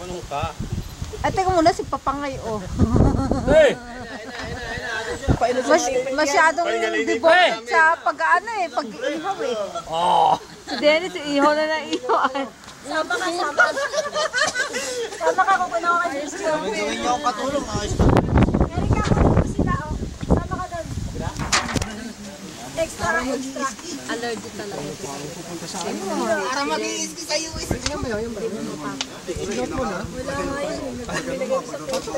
Anong ka? Ay, teka muna si Papangay, oh. Hey! Masyadong devoted sa pag-ano eh, pag-ihaw eh. Oh! Si Dennis, ihaw na na ihaw. Sama ka, sama. Sama ka kung ano ka dito. Gawin niyo akong katulong. Erika, ako dito sila. Sama ka doon. Extra. Allergic talaga. Para mag-iiski sa US. Yan ba yun? Ignot mo na. Wala nga yun. Pinagay ko sa photo.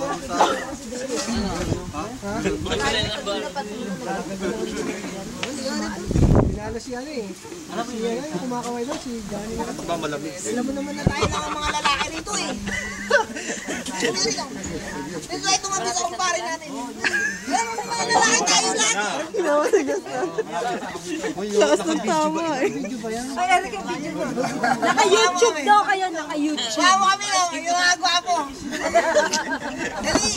Pinalo si ano eh. Si ano yung kumakaway daw, si Johnny. Ba malamig? Alam mo naman na tayo lang ang mga lalaki rito eh. Ito ay tumabi sa kumpare natin. Alam mo mga lalaki tayo lahat. Taas ng tama eh. Ay, Erika, video mo. Naka-YouTube daw kayo, naka-YouTube. Bawa kami lang, yung mga gwapo. Dali.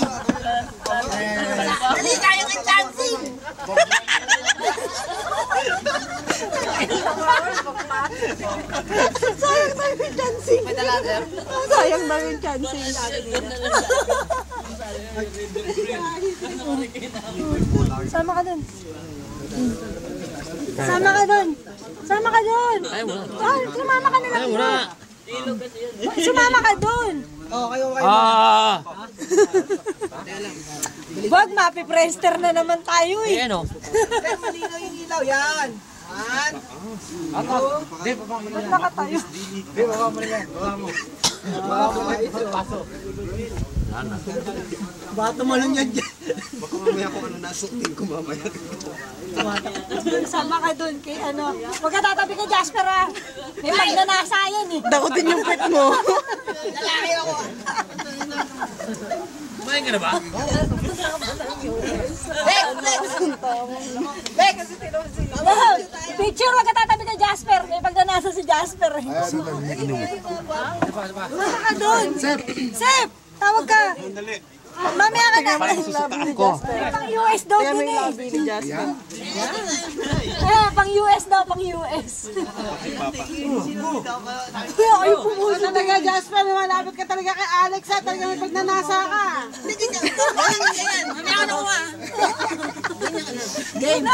Dali tayo ng dancing. Sayang tayo yung chancing. Sayang tayo yung chancing. Sama ka doon. Sama ka doon. Sama ka doon. Oh, sumama ka na lang. Sumama ka doon. Oo, kayo. Ah! Wag, mapiprester na naman tayo eh. Ayan o. Pero malinaw yung ilaw, yan. Man. Hindi, baba mo Ba't nakatayo? Hindi, baba mo yan. Baba mo. Paso. Bato malun yan dyan. Baka mamaya kung ano nasutin ko mamaya. Sama ka doon kay ano. Huwag ka tatabi kay Jasper ha. May magnanasa yan eh. Dakutin yung pet mo. Lalaki ako. Kumain ka na ba? Bek, kasi tinawag sila. Oh, picture, huwag ka tatabi kay Jasper. May magnanasa si Jasper eh. Sama ka doon. Sep, tawag ka. Mamaya ka na. Pang US daw din eh. Pang US daw, pang US. Ay, pumuso talaga, Jasper. Malapit ka talaga kay Alex ha. Talaga may pagnanasa ka. Mamaya ka na. Game.